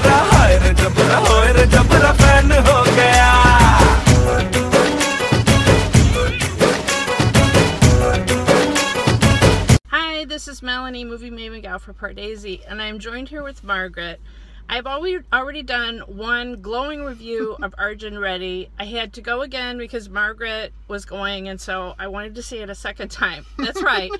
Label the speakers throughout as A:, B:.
A: मेरा हाय रे जबरा होए रे जबरा फैन हो गया।
B: Hi, this is Melanie, movie maven gal for Pardesi, and I'm joined here with Margaret. I've already done one glowing review of Arjun Reddy. I had to go again because Margaret was going, and so I wanted to see it a second time. That's right,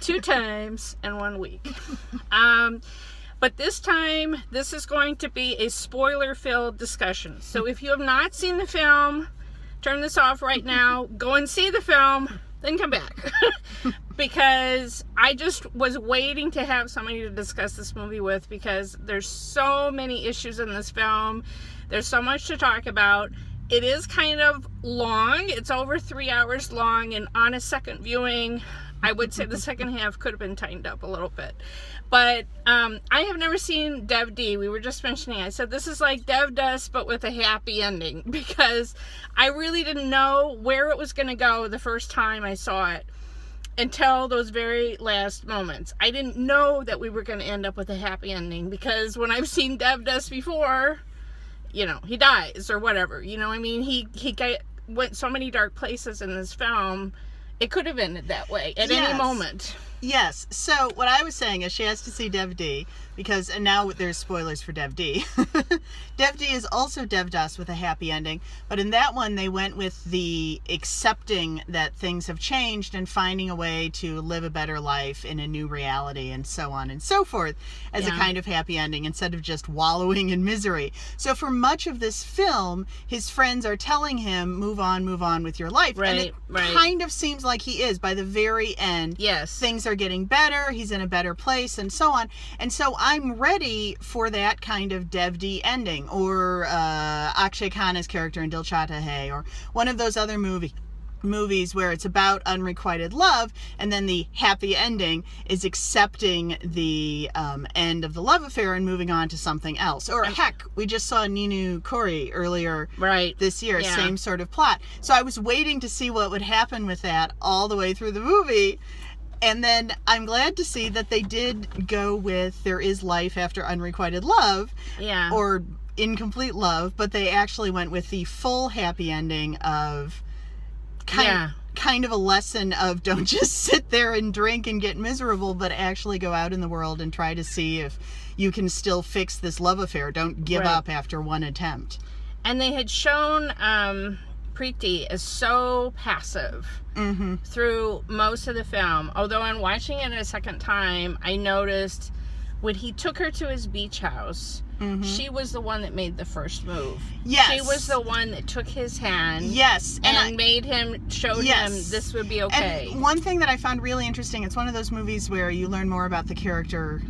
B: 2 times in 1 week. But this time, this is going to be a spoiler-filled discussion. So if you have not seen the film, turn this off right now, go and see the film, then come back. Because I just was waiting to have somebody to discuss this movie with, because there's so many issues in this film. There's so much to talk about. It is kind of long. It's over 3 hours long, and on a second viewing, I would say the second half could have been tightened up a little bit. But I have never seen Dev D. We were just mentioning, I said this is like Dev Dust but with a happy ending, because I really didn't know where it was going to go the first time I saw it until those very last moments. I didn't know that we were going to end up with a happy ending, because when I've seen Dev Dust before, you know, he dies or whatever, you know. I mean, he went so many dark places in this film. It could have ended that way at any moment.
C: Yes. So what I was saying is she has to see Dev D, because, and now there's spoilers for Dev D. Dev D is also Dev Dust with a happy ending, but in that one they went with the accepting that things have changed and finding a way to live a better life in a new reality and so on and so forth as a kind of happy ending, instead of just wallowing in misery. So for much of this film, his friends are telling him, move on with your life.
B: Right,
C: and it kind of seems like he is by the very end.
B: Yes.
C: Things are getting better, he's in a better place, and so on. And so I'm ready for that kind of Dev D ending, or Akshay Khanna's character in Dil Chahta Hai, or one of those other movies where it's about unrequited love, and then the happy ending is accepting the end of the love affair and moving on to something else. Or heck, we just saw Ninu Kori earlier this year, same sort of plot. So I was waiting to see what would happen with that all the way through the movie. And then I'm glad to see that they did go with there is life after unrequited love, or incomplete love, but they actually went with the full happy ending of kind of a lesson of don't just sit there and drink and get miserable, but actually go out in the world and try to see if you can still fix this love affair. Don't give up after one attempt.
B: And they had shown Preeti as so passive through most of the film. Although on watching it a second time, I noticed when he took her to his beach house, she was the one that made the first move. Yes. She was the one that took his hand.
C: Yes.
B: And made him, showed him this would be okay.
C: And one thing that I found really interesting, it's one of those movies where you learn more about the character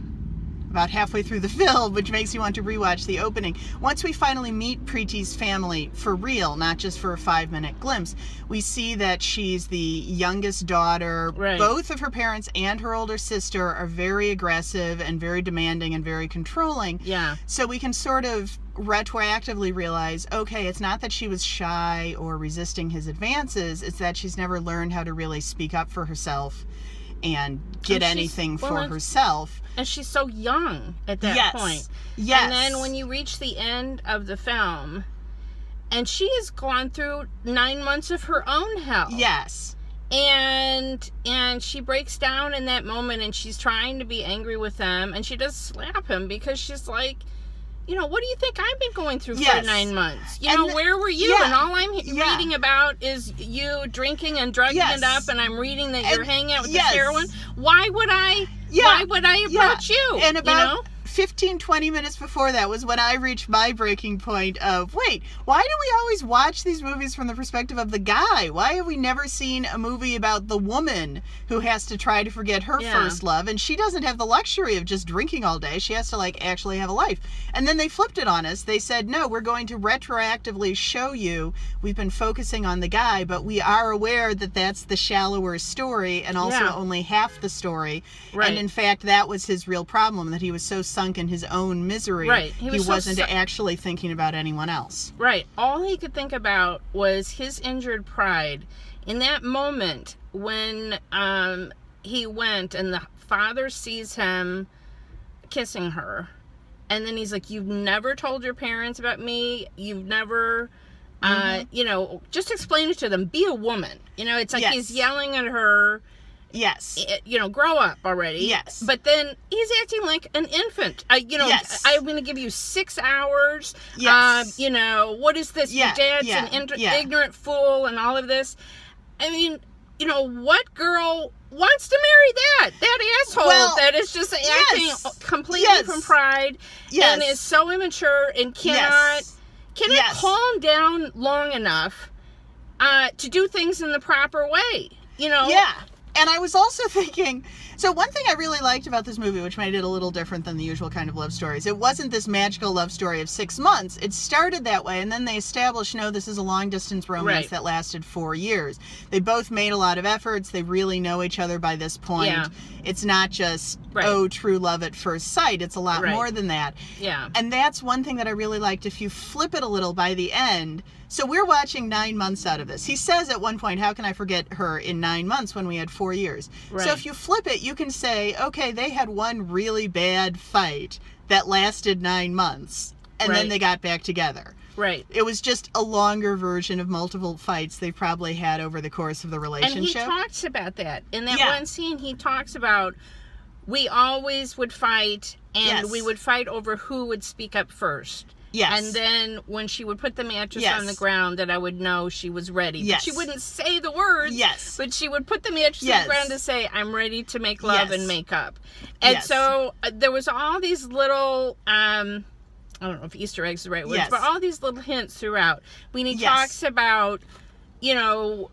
C: about halfway through the film, which makes you want to rewatch the opening. Once we finally meet Preeti's family for real, not just for a 5-minute glimpse, we see that she's the youngest daughter. Both of her parents and her older sister are very aggressive and very demanding and very controlling. So we can sort of retroactively realize, okay, it's not that she was shy or resisting his advances, it's that she's never learned how to really speak up for herself and get anything for herself.
B: And she's so young at that point. And then when you reach the end of the film, and she has gone through 9 months of her own hell. And she breaks down in that moment, and she's trying to be angry with them, and she does slap him because she's like, you know, what do you think I've been going through for 9 months? You know, where were you? And all I'm reading about is you drinking and drugging it up, and I'm reading that you're hanging out with this heroine. Why would I? Why would I approach you?
C: And about 15-20 minutes before that was when I reached my breaking point of, wait, why do we always watch these movies from the perspective of the guy? Why have we never seen a movie about the woman who has to try to forget her first love? And she doesn't have the luxury of just drinking all day. She has to, like, actually have a life. And then they flipped it on us. They said, no, we're going to retroactively show you we've been focusing on the guy, but we are aware that that's the shallower story and also only half the story. And in fact, that was his real problem, that he was so sunk in his own misery, he wasn't actually thinking about anyone else.
B: All he could think about was his injured pride. In that moment when he went and the father sees him kissing her, And then he's like, you've never told your parents about me. You've never, you know, just explain it to them. Be a woman. You know, it's like he's yelling at her.
C: Yes.
B: You know, grow up already.
C: Yes.
B: But then he's acting like an infant. You know, I'm going to give you 6 hours.
C: Yes.
B: You know, what is this? Your dad's an ignorant fool and all of this. I mean, you know, what girl wants to marry that asshole that is just acting completely from pride and is so immature and cannot calm down long enough to do things in the proper way, you know?
C: Yeah. And I was also thinking, so one thing I really liked about this movie, which made it a little different than the usual kind of love stories, it wasn't this magical love story of 6 months. It started that way, and then they established, no, this is a long-distance romance that lasted 4 years. They both made a lot of efforts. They really know each other by this point. Yeah. It's not just, oh, true love at first sight. It's a lot more than that.
B: Yeah.
C: And that's one thing that I really liked. If you flip it a little by the end... So we're watching 9 months out of this. He says at one point, how can I forget her in 9 months when we had 4 years? Right. So if you flip it, you can say, okay, they had one really bad fight that lasted 9 months, and then they got back together.
B: Right.
C: It was just a longer version of multiple fights they probably had over the course of the relationship.
B: And he talks about that. In that one scene, he talks about, we always would fight, and we would fight over who would speak up first.
C: Yes.
B: And then when she would put the mattress on the ground, that I would know she was ready.
C: Yes.
B: But she wouldn't say the words.
C: Yes.
B: But she would put the mattress on the ground to say, I'm ready to make love and make up. And so there was all these little, I don't know if Easter eggs is the right word, but all these little hints throughout. When he talks about, you know,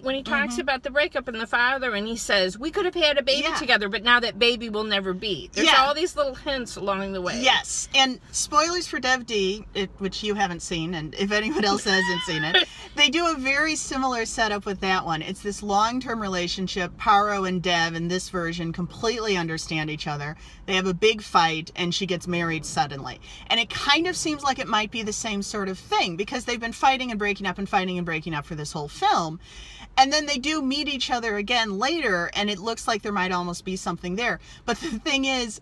B: when he talks about the breakup and the father, and he says, we could have had a baby together, but now that baby will never be. There's all these little hints along the way.
C: Yes, and spoilers for Dev D, which you haven't seen, and if anyone else hasn't seen it, they do a very similar setup with that one. It's this long-term relationship. Paro and Dev, in this version, completely understand each other. They have a big fight, and she gets married suddenly. And it kind of seems like it might be the same sort of thing, because they've been fighting and breaking up and fighting and breaking up for this whole film. And then they do meet each other again later, and it looks like there might almost be something there. But the thing is,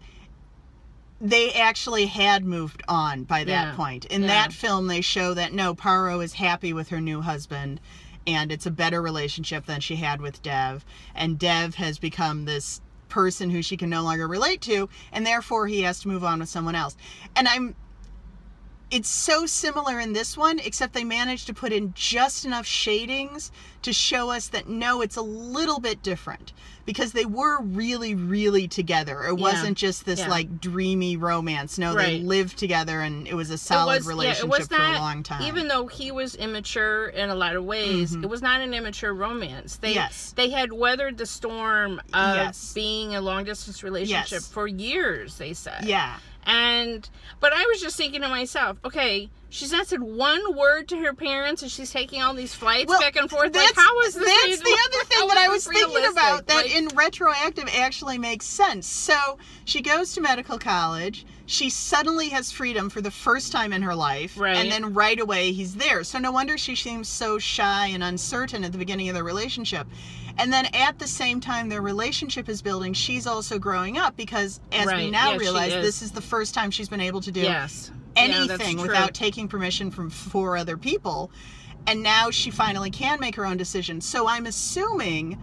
C: they actually had moved on by that point. In that film, they show that, no, Paro is happy with her new husband, and it's a better relationship than she had with Dev. And Dev has become this person who she can no longer relate to, and therefore he has to move on with someone else. And it's so similar in this one, except they managed to put in just enough shadings to show us that, no, it's a little bit different. Because they were really, really together. It wasn't just this, like, dreamy romance. No, they lived together, and it was a solid relationship for a long time.
B: Even though he was immature in a lot of ways, it was not an immature romance. They had weathered the storm of being a long-distance relationship for years, they said.
C: Yeah.
B: But I was just thinking to myself, okay, she's not said one word to her parents, and she's taking all these flights back and forth. Like, how is this?
C: That's the other thing that I was thinking about that in retroactive actually makes sense. So she goes to medical college. She suddenly has freedom for the first time in her life. Right. And then right away he's there. So no wonder she seems so shy and uncertain at the beginning of their relationship. And then at the same time their relationship is building, she's also growing up because, as we now realize, this is the first time she's been able to do anything without taking permission from 4 other people. And now she finally can make her own decisions. So I'm assuming,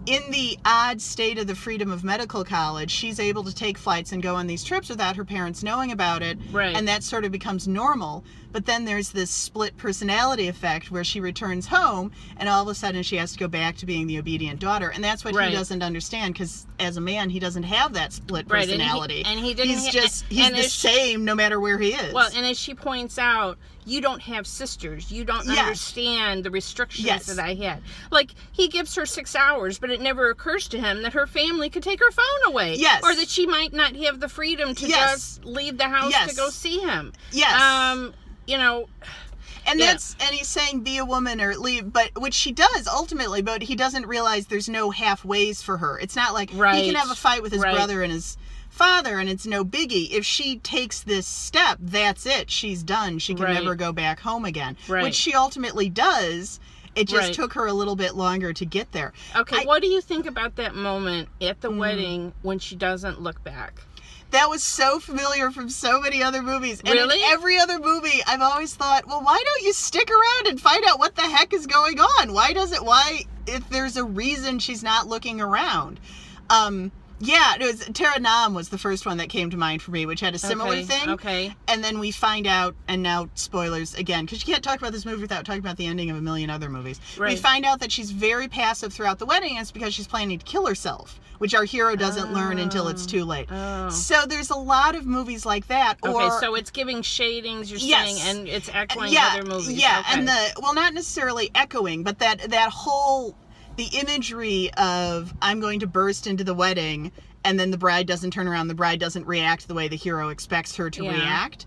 C: in the odd state of the freedom of medical college, she's able to take flights and go on these trips without her parents knowing about it. Right. And that sort of becomes normal. But then there's this split personality effect where she returns home and all of a sudden she has to go back to being the obedient daughter. And that's what he doesn't understand, because as a man, he doesn't have that split personality.
B: And he didn't.
C: He's the same no matter where he is.
B: Well, and as she points out, you don't have sisters. You don't understand the restrictions that I had. Like, he gives her 6 hours, but it never occurs to him that her family could take her phone away. Yes. Or that she might not have the freedom to just leave the house to go see him.
C: Yes.
B: You know,
C: and that's, and he's saying be a woman or leave, but which she does ultimately, but he doesn't realize there's no halfways for her. It's not like he can have a fight with his brother and his father and it's no biggie. If she takes this step, that's it. She's done. She can never go back home again, which she ultimately does. It just took her a little bit longer to get there.
B: Okay, what do you think about that moment at the wedding when she doesn't look back?
C: That was so familiar from so many other movies. And
B: Really?
C: in every other movie, I've always thought, well, why don't you stick around and find out what the heck is going on? Why, if there's a reason she's not looking around? Yeah, it was Tara Nam was the first one that came to mind for me, which had a similar thing.
B: Okay.
C: And then we find out, and now spoilers again, because you can't talk about this movie without talking about the ending of a million other movies.
B: Right.
C: We find out that she's very passive throughout the wedding, and it's because she's planning to kill herself, which our hero doesn't learn until it's too late.
B: Oh.
C: So there's a lot of movies like that.
B: Okay, so it's giving shadings, you're saying, and it's echoing other movies.
C: Yeah,
B: okay.
C: and not necessarily echoing, but that whole, the imagery of I'm going to burst into the wedding, and then the bride doesn't turn around, the bride doesn't react the way the hero expects her to react.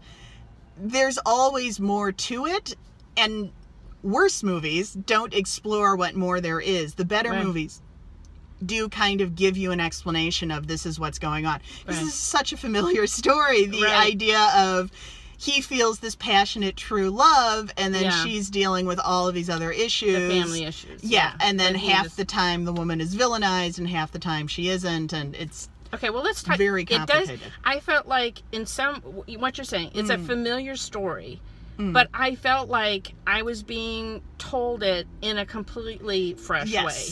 C: There's always more to it, and worse movies don't explore what more there is. The better movies do kind of give you an explanation of this is what's going on. This is such a familiar story, the idea of he feels this passionate true love, and then she's dealing with all of these other issues.
B: The family issues.
C: Yeah, and then half the time the woman is villainized and half the time she isn't, and it's
B: okay, well, let's talk.
C: Very complicated.
B: It does, I felt like in some, what you're saying, it's a familiar story, but I felt like I was being told it in a completely fresh way.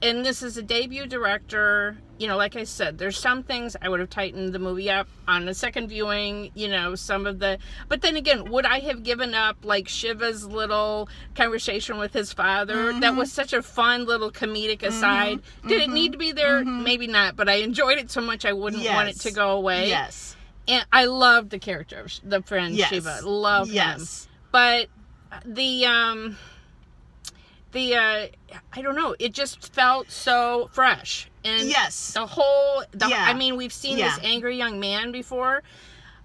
B: And this is a debut director. You know, like I said, there's some things I would have tightened the movie up on the second viewing, you know, some of the, but then again, would I have given up like Shiva's little conversation with his father? That was such a fun little comedic aside. Did it need to be there? Maybe not, but I enjoyed it so much I wouldn't want it to go away.
C: Yes.
B: And I loved the character of the friend Shiva. Love him. But I don't know, it just felt so fresh. And the whole, I mean, we've seen this angry young man before,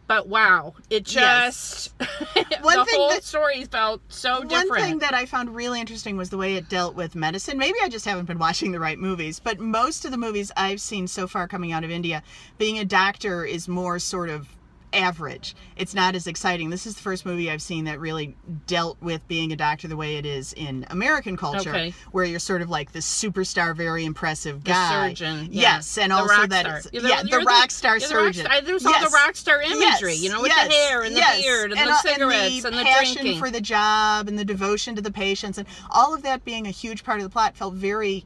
B: but wow, it just, the whole story felt so different.
C: One thing that I found really interesting was the way it dealt with medicine. Maybe I just haven't been watching the right movies, but most of the movies I've seen so far coming out of India, being a doctor is more sort of average. It's not as exciting. This is the first movie I've seen that really dealt with being a doctor the way it is in American culture, where you're sort of like this superstar, very impressive guy.
B: The surgeon.
C: Yes, and also that the rock star surgeon.
B: There's all the rock star imagery, you know, with the hair and the beard and the cigarettes and the
C: passion
B: drinking.
C: for the job and the devotion to the patients, and all of that being a huge part of the plot felt very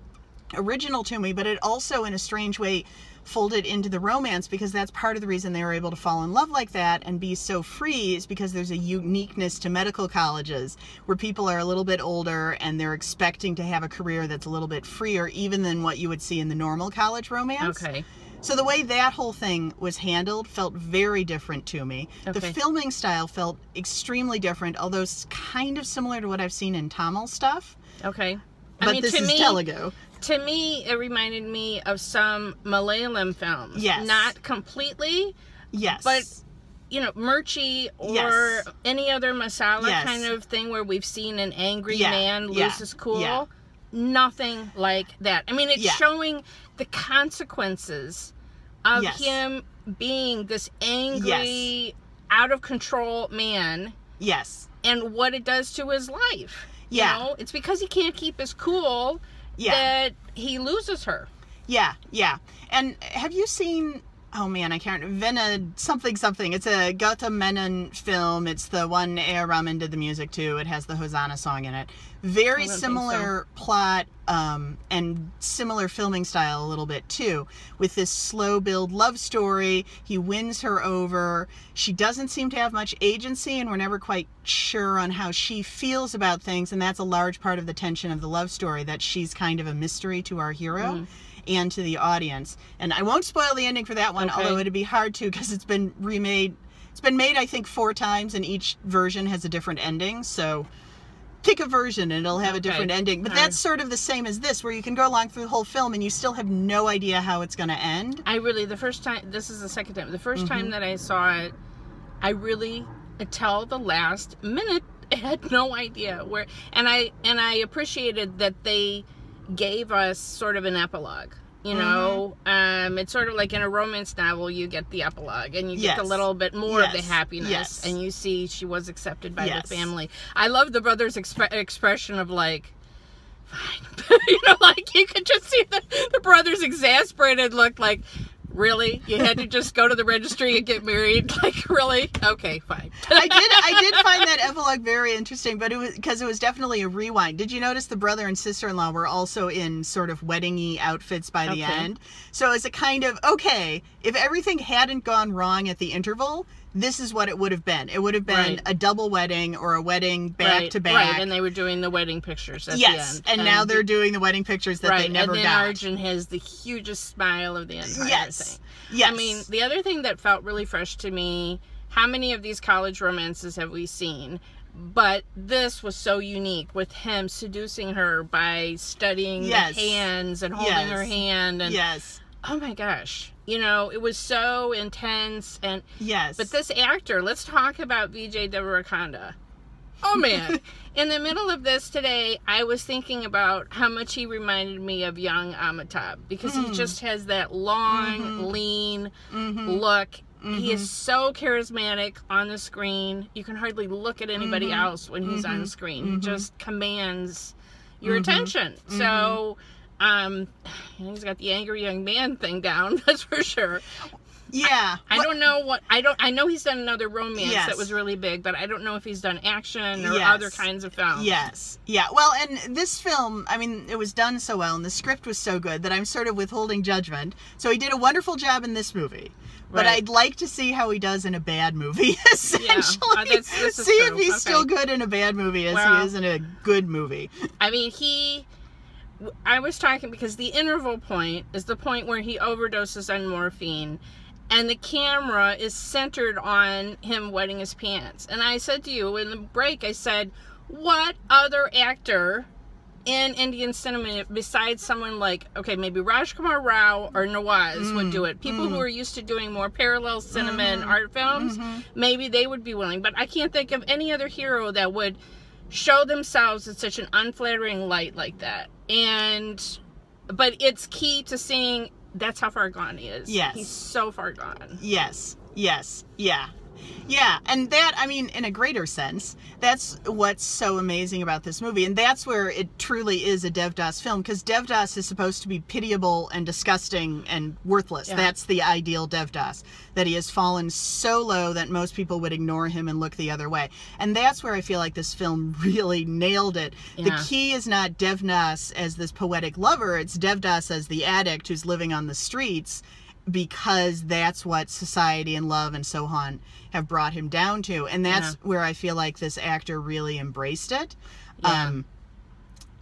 C: original to me, but it also in a strange way folded into the romance, because that's part of the reason they were able to fall in love like that and be so free, is because there's a uniqueness to medical colleges where people are a little bit older and they're expecting to have a career that's a little bit freer even than what you would see in the normal college romance.
B: Okay.
C: So the way that whole thing was handled felt very different to me. The filming style felt extremely different, although it's kind of similar to what I've seen in Tamil stuff.
B: Okay.
C: But this is Telugu.
B: To me, it reminded me of some Malayalam films.
C: Yes.
B: Not completely.
C: Yes.
B: But, you know, Murchi or any other masala kind of thing where we've seen an angry man lose his cool.
C: Yeah.
B: Nothing like that. I mean, it's showing the consequences of him being this angry, out of control man.
C: Yes.
B: And what it does to his life. You know? It's because he can't keep his cool that he loses her. Yeah.
C: And have you seen, oh man, I can't, something. It's a Gautam Menon film. It's the one A.R. Rahman did the music to. It has the Hosanna song in it. Very similar plot and similar filming style a little bit too, with this slow build love story. He wins her over. She doesn't seem to have much agency, and we're never quite sure on how she feels about things, and that's a large part of the tension of the love story, that she's kind of a mystery to our hero and to the audience. And I won't spoil the ending for that one, although it'd be hard to, because it's been remade. It's been made, I think, 4 times, and each version has a different ending, so pick a version and it'll have a different ending. But that's sort of the same as this, where you can go along through the whole film and you still have no idea how it's going to end.
B: The first time, this is the second time, the first time that I saw it, I really, until the last minute, had no idea where, and I appreciated that they gave us sort of an epilogue. You know, it's sort of like in a romance novel, you get the epilogue and you get a little bit more of the happiness, and you see she was accepted by the family. I love the brother's expression of like, fine. You know, like you could just see the brother's exasperated look, like, Really? You had to just go to the registry and get married? Like, really? Okay, fine.
C: I did find that epilogue very interesting, but it was because it was definitely a rewind. Did you notice the brother and sister-in-law were also in sort of wedding-y outfits by the end? So it's a kind of, okay, if everything hadn't gone wrong at the interval, this is what it would have been. It would have been a double wedding or a wedding back to back.
B: Right, and they were doing the wedding pictures at the end.
C: And now they're doing the wedding pictures that they never got.
B: And then Arjun has the hugest smile of the entire thing.
C: Yes.
B: I mean, the other thing that felt really fresh to me, how many of these college romances have we seen? But this was so unique with him seducing her by studying the hands and holding her hand. And oh my gosh. You know, it was so intense. And but this actor, let's talk about Vijay Deverakonda. Oh man. In the middle of this today, I was thinking about how much he reminded me of young Amitabh, because he just has that long, lean look. He is so charismatic on the screen. You can hardly look at anybody else when he's on screen. He just commands your attention. So he's got the angry young man thing down, that's for sure.
C: Yeah.
B: I don't know what, I know he's done another romance that was really big, but I don't know if he's done action or other kinds of films.
C: Yeah. Well, and this film, I mean, it was done so well and the script was so good that I'm sort of withholding judgment. So he did a wonderful job in this movie. But I'd like to see how he does in a bad movie, essentially.
B: This is
C: see if he's still good in a bad movie as he is in a good movie.
B: I mean, I was talking because the interval point is the point where he overdoses on morphine. And the camera is centered on him wetting his pants. And I said to you in the break, I said, what other actor in Indian cinema besides someone like, okay, maybe Rajkumar Rao or Nawaz would do it. People who are used to doing more parallel cinema and art films, maybe they would be willing. But I can't think of any other hero that would show themselves in such an unflattering light like that. But it's key to seeing that's how far gone he is. Yes. He's so far gone.
C: Yes. Yeah, and that, I mean, in a greater sense, that's what's so amazing about this movie, and that's where it truly is a Devdas film, because Devdas is supposed to be pitiable and disgusting and worthless. That's the ideal Devdas, that he has fallen so low that most people would ignore him and look the other way. And that's where I feel like this film really nailed it. The key is not Devdas as this poetic lover, it's Devdas as the addict who's living on the streets, because that's what society and love and so on have brought him down to. And that's where I feel like this actor really embraced it. And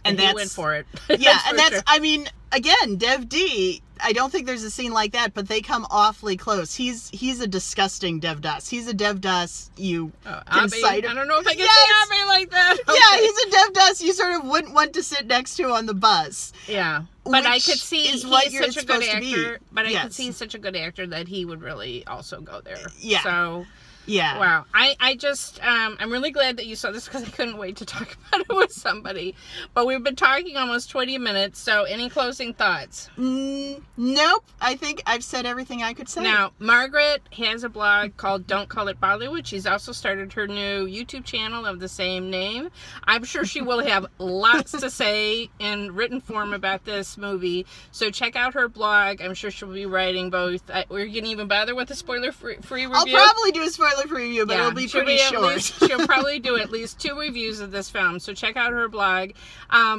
B: he went for it.
C: I mean, again, Dev D, I don't think there's a scene like that, but they come awfully close. He's a disgusting Devdas. He's a Devdas you can cite.
B: I don't know if I can say Abby like that. Okay.
C: Yeah, he's a Devdas you sort of wouldn't want to sit next to on the bus.
B: Yeah. But I could see he's such a good actor. But I could see he's such a good actor that he would really also go there.
C: Yeah.
B: So
C: yeah.
B: Wow. I just, I'm really glad that you saw this because I couldn't wait to talk about it with somebody. But we've been talking almost 20 minutes, so any closing thoughts?
C: Nope. I think I've said everything I could say.
B: Now, Margaret has a blog called Don't Call It Bollywood. She's also started her new YouTube channel of the same name. I'm sure she will have lots to say in written form about this movie. So check out her blog. I'm sure she'll be writing both. We're going to even bother with a spoiler-free review.
C: I'll probably do a spoiler preview, but it'll be pretty short.
B: She'll probably do at least 2 reviews of this film, so check out her blog.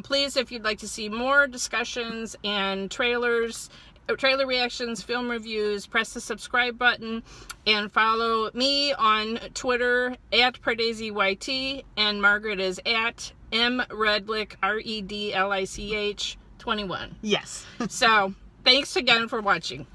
B: Please, if you'd like to see more discussions and trailer reactions, film reviews, press the subscribe button and follow me on Twitter at PardesiYT, and Margaret is at mredlich, REDLICH 21.
C: Yes.
B: So thanks again for watching.